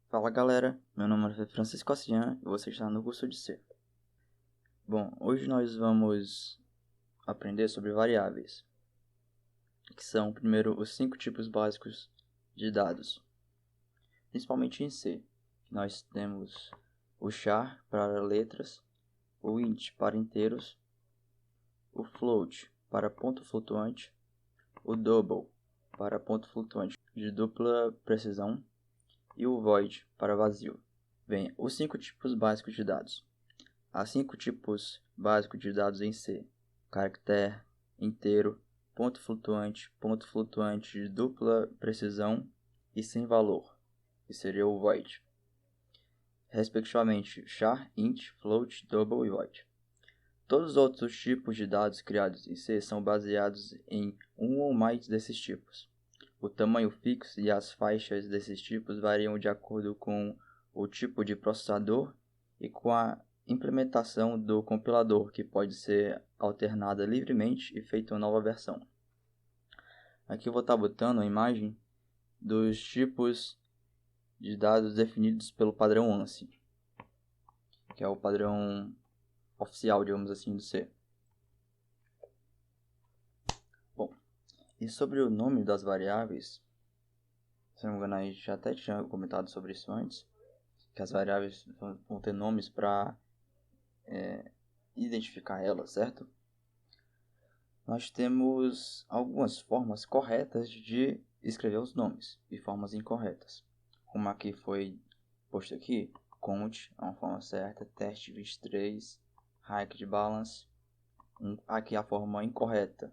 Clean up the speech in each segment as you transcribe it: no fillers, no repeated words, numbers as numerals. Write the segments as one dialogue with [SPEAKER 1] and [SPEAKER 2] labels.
[SPEAKER 1] Fala galera, meu nome é Francisco Assian e você está no curso de C. Bom, hoje nós vamos aprender sobre variáveis, que são primeiro os 5 tipos básicos de dados, principalmente em C. Nós temos o char para letras, o int para inteiros, o float para ponto flutuante, o double para ponto flutuante de dupla precisão e o void para vazio. Bem, os 5 tipos básicos de dados. Há 5 tipos básicos de dados em C: caractere, inteiro, ponto flutuante de dupla precisão e sem valor, que seria o void, respectivamente char, int, float, double e void. Todos os outros tipos de dados criados em C são baseados em um ou mais desses tipos. O tamanho fixo e as faixas desses tipos variam de acordo com o tipo de processador e com a implementação do compilador, que pode ser alternada livremente e feita uma nova versão. Aqui eu vou estar botando a imagem dos tipos de dados definidos pelo padrão ANSI, que é o padrão oficial, digamos assim, do C. Bom, e sobre o nome das variáveis, se não me engano, a gente até tinha comentado sobre isso antes, que as variáveis vão ter nomes para identificar elas, certo? Nós temos algumas formas corretas de escrever os nomes e formas incorretas. Como aqui foi posto aqui, count é uma forma certa, teste 23, hike de balance. Aqui a forma incorreta,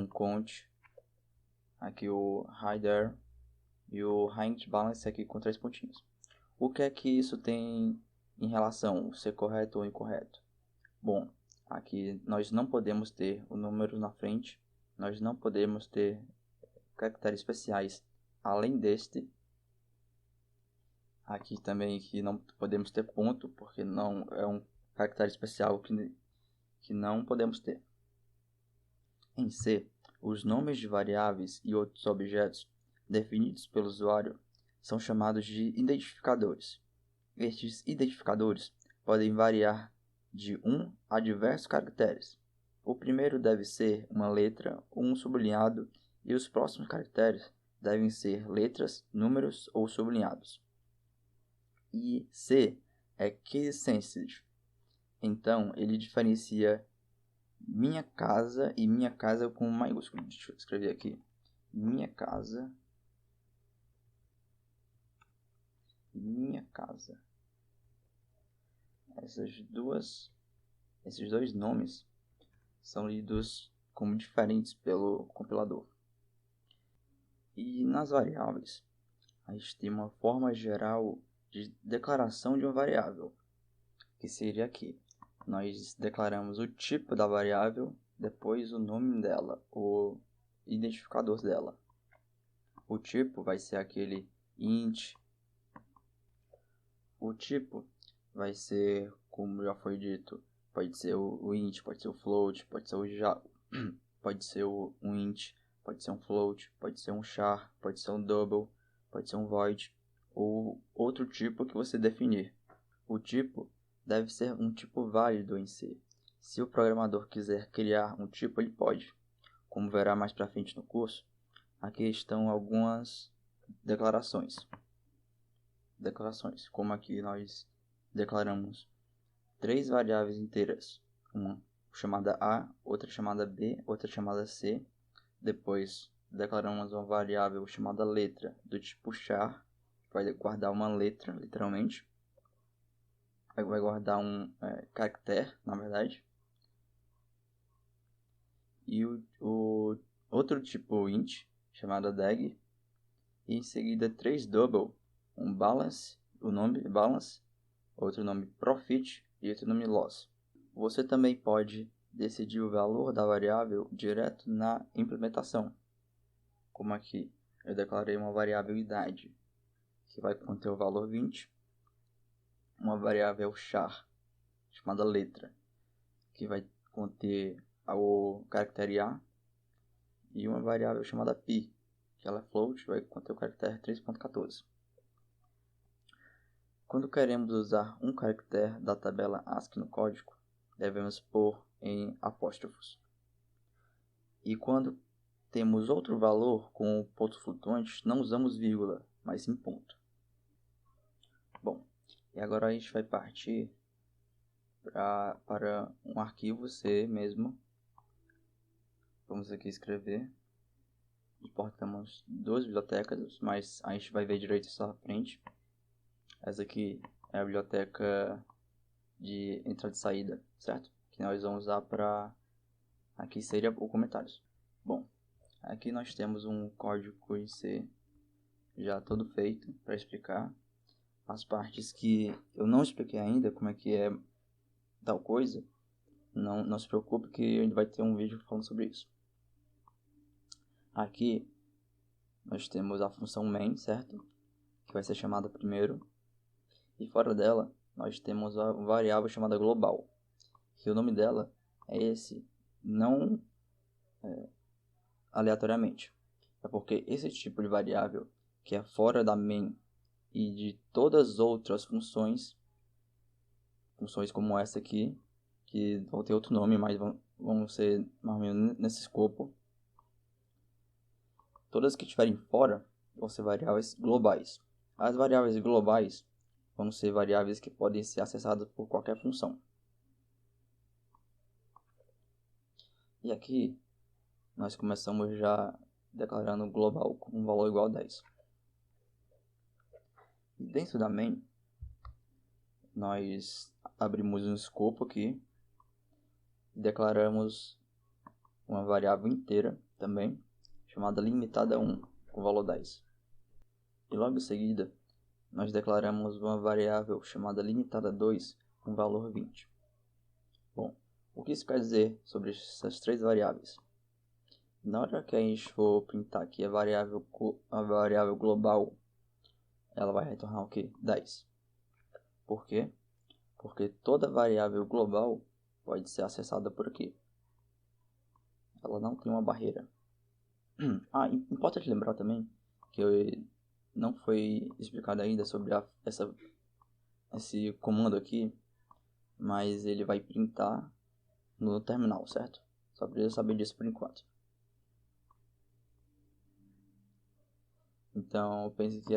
[SPEAKER 1] count, aqui o hider e o hike de balance aqui com 3 pontinhos. O que é que isso tem em relação, ser correto ou incorreto? Bom, aqui nós não podemos ter o número na frente, nós não podemos ter caracteres especiais além deste. Aqui também que não podemos ter ponto, porque não é um caractere especial que não podemos ter. Em C, os nomes de variáveis e outros objetos definidos pelo usuário são chamados de identificadores. Estes identificadores podem variar de 1 a diversos caracteres. O primeiro deve ser uma letra ou um sublinhado e os próximos caracteres devem ser letras, números ou sublinhados. E C é case sensitive. Então, ele diferencia minha casa e minha casa com maiúsculo. Deixa eu escrever aqui. Minha casa. Minha casa. Esses dois nomes são lidos como diferentes pelo compilador. E nas variáveis, a gente tem uma forma geral de declaração de uma variável, que seria aqui. Nós declaramos o tipo da variável, depois o nome dela, o identificador dela. O tipo vai ser aquele int. O tipo vai ser, como já foi dito, pode ser o int, pode ser o float, pode ser pode ser um int, pode ser um float, pode ser um char, pode ser um double, pode ser um void ou outro tipo que você definir. O tipo deve ser um tipo válido em C. Se o programador quiser criar um tipo, ele pode. Como verá mais para frente no curso, aqui estão algumas declarações, como aqui nós declaramos 3 variáveis inteiras, uma chamada A, outra chamada B, outra chamada C. Depois declaramos uma variável chamada letra do tipo char, que vai guardar uma letra, literalmente. Vai guardar um caractere, na verdade. E o outro tipo int, chamada dag. E em seguida 3 double, um balance, o nome balance, outro nome profit e outro nome loss. Você também pode decidir o valor da variável direto na implementação. Como aqui, eu declarei uma variável idade, que vai conter o valor 20. Uma variável char, chamada letra, que vai conter o caractere A. E uma variável chamada pi, que ela é float, vai conter o caractere 3.14. Quando queremos usar um caractere da tabela ASCII no código, devemos pôr em apóstrofos. E quando temos outro valor com pontos flutuantes, não usamos vírgula, mas sim ponto. Bom, e agora a gente vai partir para um arquivo C mesmo. Vamos aqui escrever. Importamos duas bibliotecas, mas a gente vai ver direito isso à frente. Essa aqui é a biblioteca de entrada e saída, certo? Que nós vamos usar para... Aqui seria o comentários. Bom, aqui nós temos um código em C já todo feito para explicar as partes que eu não expliquei ainda, como é que é tal coisa. Não se preocupe que a gente vai ter um vídeo falando sobre isso. Aqui nós temos a função main, certo? Que vai ser chamada primeiro. E fora dela nós temos a variável chamada global. Que o nome dela é esse, não aleatoriamente. É porque esse tipo de variável que é fora da main e de todas as outras funções como essa aqui, que vão ter outro nome, mas vão ser mais ou menos nesse escopo. Todas que estiverem fora vão ser variáveis globais. As variáveis globais vão ser variáveis que podem ser acessadas por qualquer função. E aqui nós começamos já declarando global com um valor igual a 10. E dentro da main, nós abrimos um escopo aqui e declaramos uma variável inteira também, chamada limitada1, com valor 10. E logo em seguida, nós declaramos uma variável chamada limitada2, com valor 20. Bom, o que isso quer dizer sobre essas três variáveis? Na hora que a gente for printar aqui a variável global, ela vai retornar o quê? 10. Por quê? Porque toda variável global pode ser acessada por aqui. Ela não tem uma barreira. Importa te lembrar também que não foi explicado ainda sobre esse comando aqui, mas ele vai printar no terminal, certo? Só precisa saber disso por enquanto. Então, eu penso que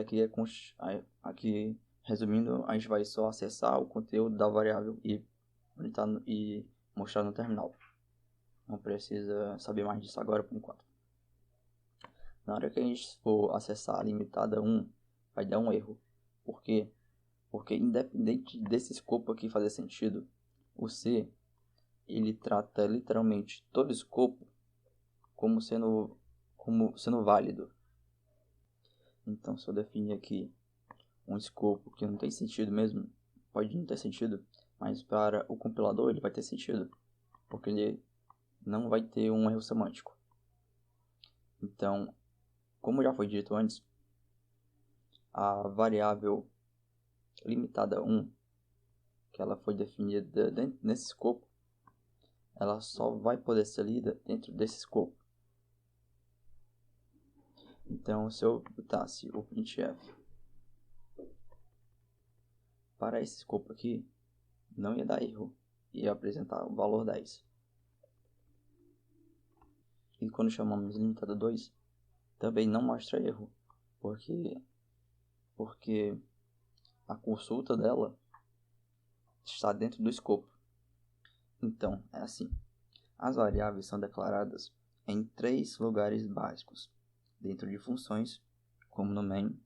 [SPEAKER 1] aqui, resumindo, a gente vai só acessar o conteúdo da variável e printar e mostrar no terminal. Não precisa saber mais disso agora por enquanto. Na hora que a gente for acessar a limitada 1, vai dar um erro. Por quê? Porque independente desse escopo aqui fazer sentido, o C, ele trata literalmente todo escopo como sendo válido. Então, se eu definir aqui um escopo que não tem sentido mesmo, pode não ter sentido, mas para o compilador ele vai ter sentido, porque ele não vai ter um erro semântico. Então, como já foi dito antes, a variável limitada 1, que ela foi definida nesse escopo, ela só vai poder ser lida dentro desse escopo. Então, se eu botasse o printf para esse escopo aqui, não ia dar erro, ia apresentar o valor 10. E quando chamamos limitada 2, também não mostra erro, porque a consulta dela está dentro do escopo. Então, é assim. As variáveis são declaradas em 3 lugares básicos, dentro de funções, como no main,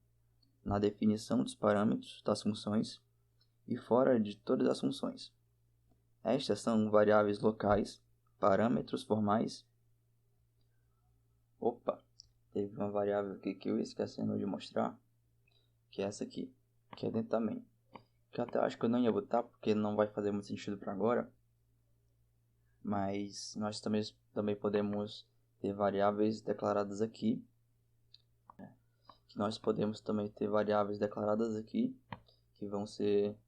[SPEAKER 1] na definição dos parâmetros das funções e fora de todas as funções. Estas são variáveis locais, parâmetros formais. Teve uma variável aqui que eu esquecendo de mostrar, que é essa aqui, que é dentro da main. Que eu até acho que eu não ia botar porque não vai fazer muito sentido para agora. Mas nós também podemos ter variáveis declaradas aqui. Que nós podemos também ter variáveis declaradas aqui, que vão ser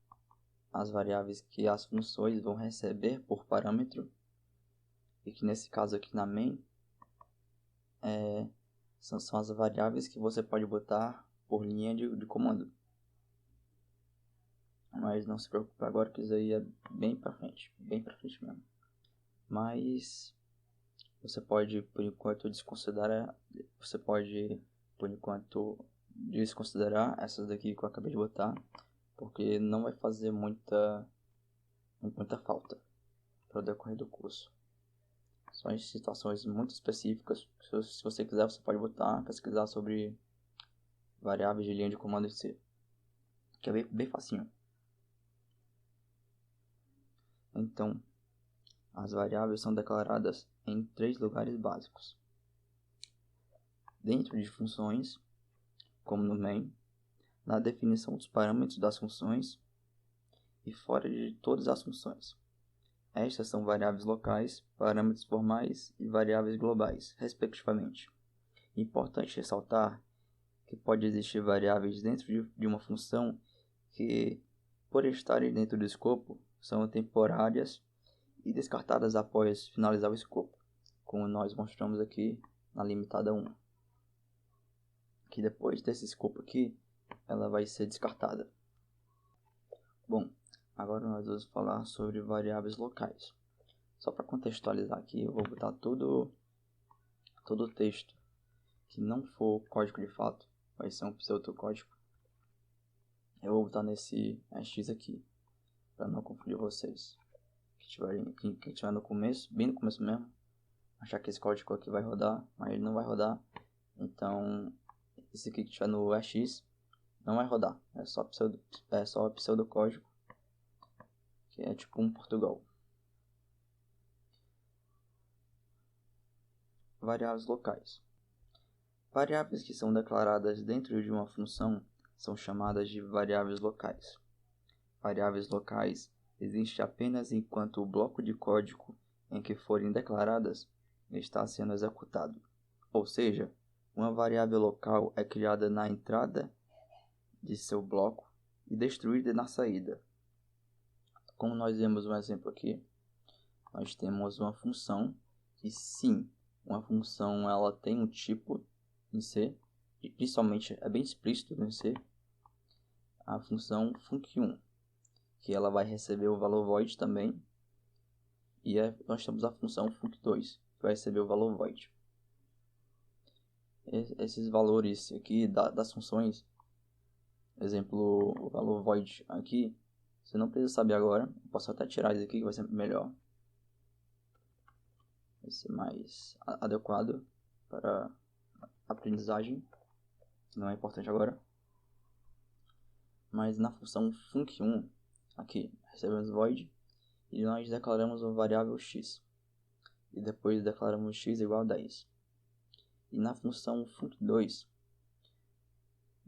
[SPEAKER 1] as variáveis que as funções vão receber por parâmetro. E que nesse caso aqui na main, são as variáveis que você pode botar por linha de comando. Mas não se preocupe agora que isso aí é bem pra frente mesmo. Mas você pode, por enquanto, desconsiderar essas daqui que eu acabei de botar, porque não vai fazer muita falta para o decorrer do curso. Só em situações muito específicas. Se você quiser, você pode pesquisar sobre variáveis de linha de comando em C, que é bem facinho. Então, as variáveis são declaradas em 3 lugares básicos: dentro de funções, como no main, na definição dos parâmetros das funções e fora de todas as funções. Estas são variáveis locais, parâmetros formais e variáveis globais, respectivamente. Importante ressaltar que pode existir variáveis dentro de uma função que, por estarem dentro do escopo, são temporárias e descartadas após finalizar o escopo, como nós mostramos aqui na limitada 1. Que depois desse escopo aqui, ela vai ser descartada. Bom, agora nós vamos falar sobre variáveis locais. Só para contextualizar aqui, eu vou botar todo o texto que não for código de fato, vai ser um pseudocódigo. Eu vou botar nesse X aqui, para não confundir vocês. Quem estiver no começo, bem no começo mesmo, achar que esse código aqui vai rodar, mas ele não vai rodar. Então, esse aqui que estiver no X não vai rodar, é só pseudocódigo, que é tipo um Portugal. Variáveis locais. Variáveis que são declaradas dentro de uma função são chamadas de variáveis locais. Variáveis locais existem apenas enquanto o bloco de código em que forem declaradas está sendo executado. Ou seja, uma variável local é criada na entrada de seu bloco e destruída na saída. Como nós vemos um exemplo aqui, nós temos uma função que sim, uma função ela tem um tipo em C, e principalmente é bem explícito em C, a função func1, que ela vai receber o valor void também, e nós temos a função func2, que vai receber o valor void. Esses valores aqui das funções, exemplo, o valor void aqui, você não precisa saber agora, eu posso até tirar isso aqui que vai ser melhor, vai ser mais adequado para aprendizagem, não é importante agora. Mas na função func1, aqui, recebemos void e nós declaramos uma variável x. E depois declaramos x igual a 10. E na função func2,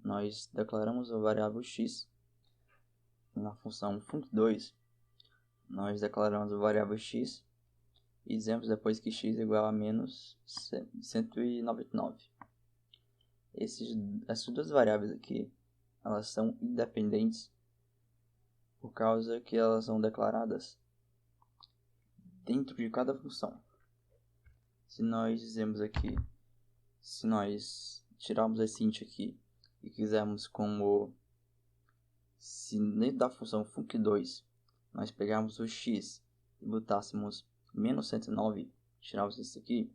[SPEAKER 1] nós declaramos a variável x. E na função func2, nós declaramos a variável x e dizemos depois que x é igual a menos 199. Essas duas variáveis aqui, elas são independentes por causa que elas são declaradas dentro de cada função. Se nós dizemos aqui, se nós tirarmos esse int aqui e quisermos se dentro da função func2 nós pegarmos o x e botássemos menos 109, tirarmos isso aqui,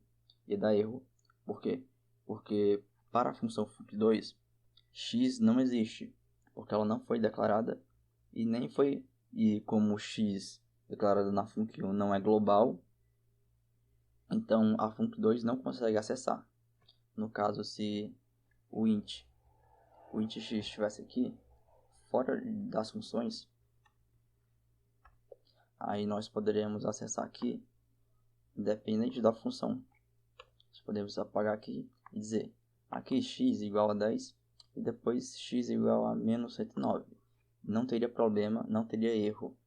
[SPEAKER 1] ia dar erro. Por quê? Porque para a função func2, x não existe, porque ela não foi declarada e como x declarado na func1 não é global, então a func2 não consegue acessar. No caso, se o int x estivesse aqui, fora das funções, aí nós poderíamos acessar aqui, independente da função. Nós podemos apagar aqui e dizer, aqui x igual a 10 e depois x igual a menos 109. Não teria problema, não teria erro.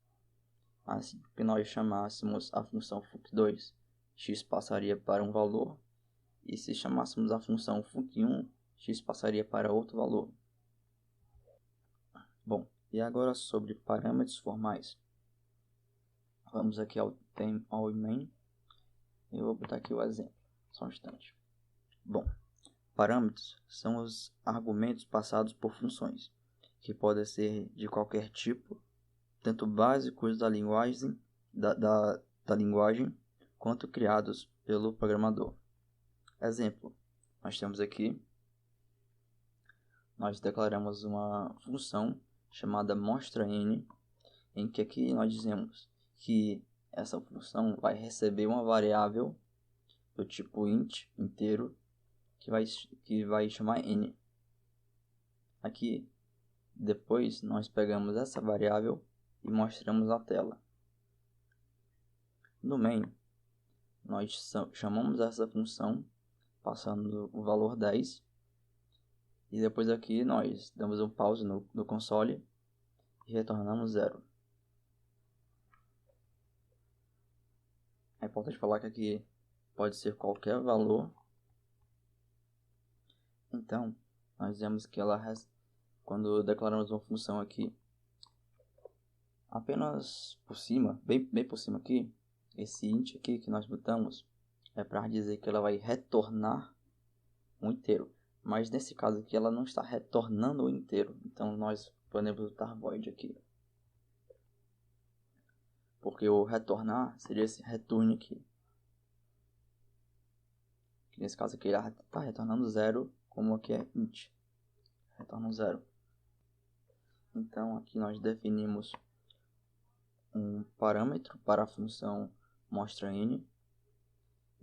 [SPEAKER 1] Assim que nós chamássemos a função func2, x passaria para um valor, e se chamássemos a função func1, x passaria para outro valor. Bom, e agora sobre parâmetros formais. Vamos aqui ao main. Eu vou botar aqui o exemplo, só um instante. Bom, parâmetros são os argumentos passados por funções, que podem ser de qualquer tipo tanto básicos da linguagem, da linguagem quanto criados pelo programador. Exemplo, nós temos aqui, nós declaramos uma função chamada mostra_n, em que aqui nós dizemos que essa função vai receber uma variável do tipo int, inteiro, que vai chamar n. Aqui, depois nós pegamos essa variável e mostramos na tela. No main, nós chamamos essa função passando o valor 10 e depois aqui nós damos um pause no console e retornamos 0. É importante falar que aqui pode ser qualquer valor. Então, nós vemos que quando declaramos uma função aqui, apenas por cima, bem por cima aqui, esse int aqui que nós botamos é para dizer que ela vai retornar um inteiro. Mas nesse caso aqui ela não está retornando o inteiro. Então nós podemos botar void aqui. Porque o retornar seria esse return aqui. Nesse caso aqui ele está retornando 0, como aqui é int. Retorna 0. Então aqui nós definimos um parâmetro para a função mostra_n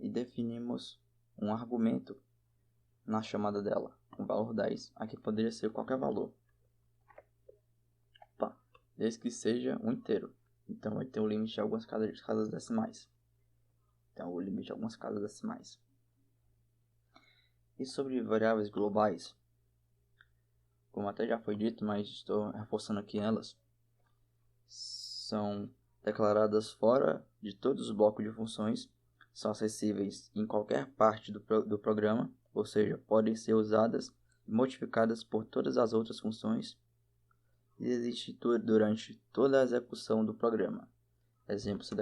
[SPEAKER 1] e definimos um argumento na chamada dela, com valor 10. Aqui poderia ser qualquer valor, desde que seja um inteiro. Então vai ter um limite de algumas casas decimais. E sobre variáveis globais, como até já foi dito, mas estou reforçando aqui elas, são declaradas fora de todos os blocos de funções, são acessíveis em qualquer parte do programa, ou seja, podem ser usadas e modificadas por todas as outras funções e existem durante toda a execução do programa. Exemplo, se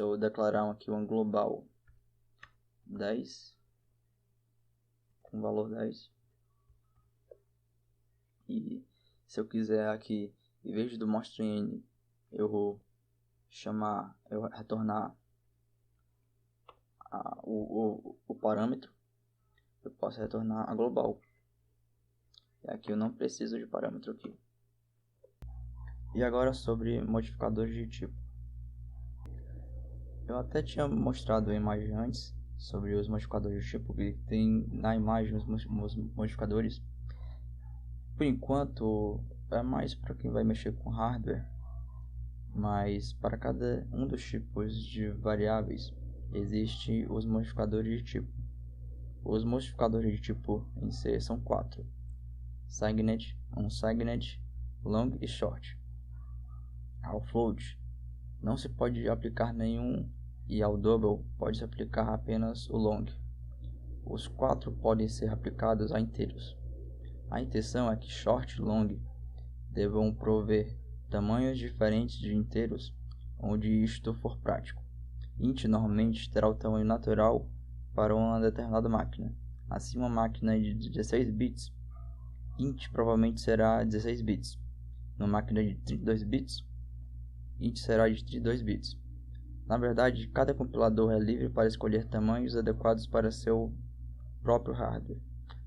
[SPEAKER 1] eu declarar aqui um global 10, com valor 10, e se eu quiser aqui, em vez do mostra_n, eu vou retornar o parâmetro, eu posso retornar a global. E aqui eu não preciso de parâmetro aqui. E agora sobre modificadores de tipo. Eu até tinha mostrado a imagem antes sobre os modificadores de tipo, que tem na imagem os modificadores. Por enquanto é mais para quem vai mexer com hardware, mas para cada um dos tipos de variáveis existem os modificadores de tipo. Os modificadores de tipo em C são 4: signed, unsigned, long e short. Ao float não se pode aplicar nenhum e ao double pode-se aplicar apenas o long. Os 4 podem ser aplicados a inteiros. A intenção é que short e long devam prover tamanhos diferentes de inteiros onde isto for prático. Int normalmente terá o tamanho natural para uma determinada máquina. Assim, uma máquina de 16 bits, int provavelmente será 16 bits. Numa máquina de 32 bits, int será de 32 bits. Na verdade, cada compilador é livre para escolher tamanhos adequados para seu próprio hardware.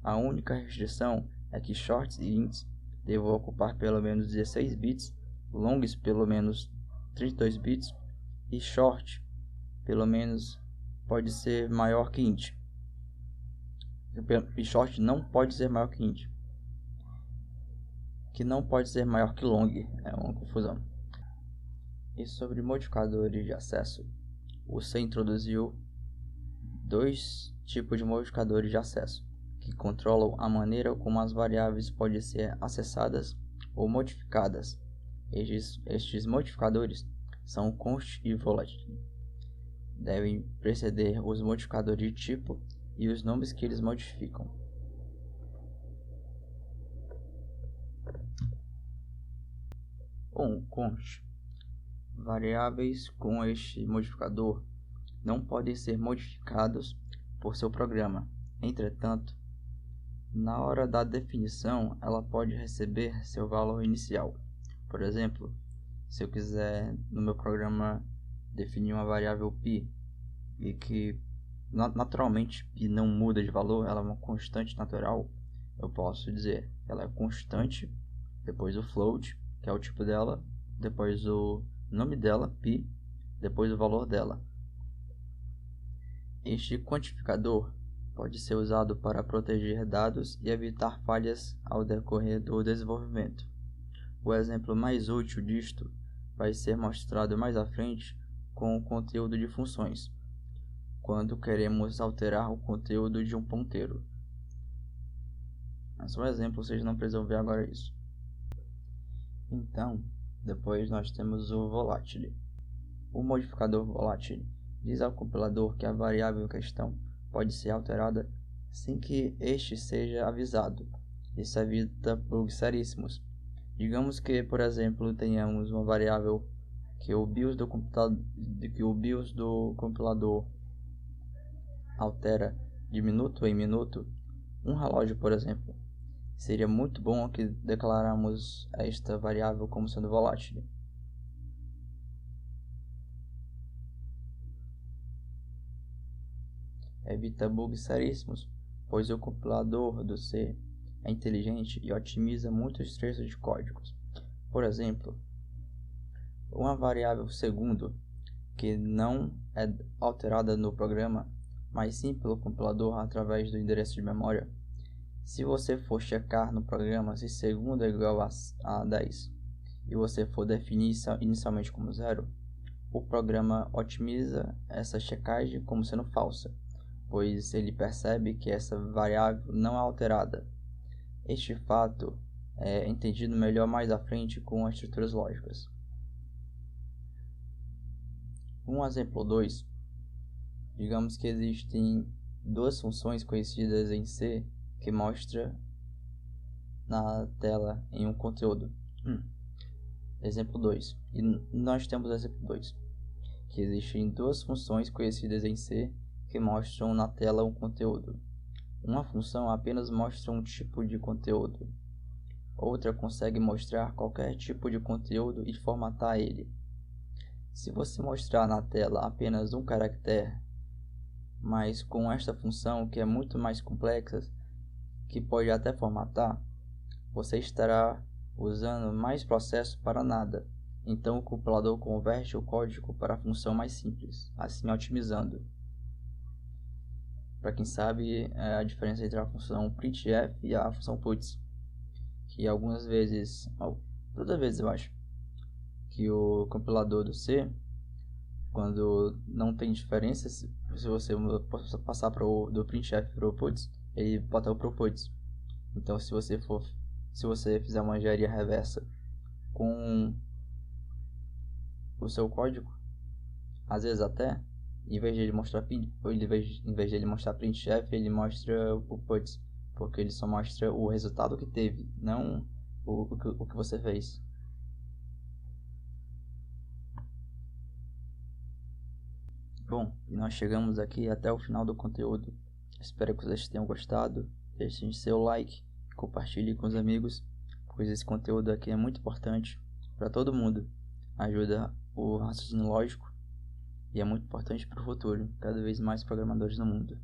[SPEAKER 1] A única restrição é que shorts e ints devam ocupar pelo menos 16 bits, longs pelo menos 32 bits e short pelo menos pode ser maior que int. E short não pode ser maior que int. Que não pode ser maior que long, é uma confusão. E sobre modificadores de acesso, o C introduziu 2 tipos de modificadores de acesso, que controlam a maneira como as variáveis podem ser acessadas ou modificadas. Estes modificadores são const e volatility. Devem preceder os modificadores de tipo e os nomes que eles modificam. Const. Variáveis com este modificador não podem ser modificados por seu programa. Entretanto, na hora da definição, ela pode receber seu valor inicial. Por exemplo, se eu quiser no meu programa definir uma variável π e que naturalmente π não muda de valor, ela é uma constante natural, eu posso dizer que ela é constante, depois o float, que é o tipo dela, depois o nome dela, π, depois o valor dela. Este quantificador pode ser usado para proteger dados e evitar falhas ao decorrer do desenvolvimento. O exemplo mais útil disto vai ser mostrado mais à frente com o conteúdo de funções, quando queremos alterar o conteúdo de um ponteiro. É só um exemplo, vocês não precisam ver agora isso. Então, depois nós temos o volatile. O modificador volatile diz ao compilador que a variável em questão pode ser alterada sem que este seja avisado. Isso evita bugs seríssimos. Digamos que, por exemplo, tenhamos uma variável que o BIOS do compilador altera de minuto em minuto, um relógio, por exemplo. Seria muito bom que declaramos esta variável como sendo volátil. Evita bugs seríssimos, pois o compilador do C é inteligente e otimiza muitos trechos de códigos. Por exemplo, uma variável segundo que não é alterada no programa, mas sim pelo compilador através do endereço de memória. Se você for checar no programa se segundo é igual a 10 e você for definir inicialmente como 0, o programa otimiza essa checagem como sendo falsa, pois ele percebe que essa variável não é alterada. Este fato é entendido melhor mais à frente com as estruturas lógicas. Um exemplo 2. Digamos que existem duas funções conhecidas em C que mostra na tela em um conteúdo. Exemplo 2. E nós temos exemplo 2. Que existem duas funções conhecidas em C que mostram na tela um conteúdo. Uma função apenas mostra um tipo de conteúdo. Outra consegue mostrar qualquer tipo de conteúdo e formatar ele. Se você mostrar na tela apenas um caractere, mas com esta função que é muito mais complexa, que pode até formatar, você estará usando mais processo para nada. Então o compilador converte o código para a função mais simples, assim otimizando. Para quem sabe a diferença entre a função printf e a função puts, que algumas vezes, toda vez eu acho, que o compilador do C, quando não tem diferença, se você passar do printf para o puts, ele bota o pro puts. Então se você fizer uma engenharia reversa com o seu código, às vezes até, em vez de ele mostrar printf, ele mostra o puts, porque ele só mostra o resultado que teve, não o que você fez. Bom, e nós chegamos aqui até o final do conteúdo. Espero que vocês tenham gostado. Deixem seu like, compartilhe com os amigos, pois esse conteúdo aqui é muito importante para todo mundo. Ajuda o raciocínio lógico e é muito importante para o futuro, cada vez mais programadores no mundo.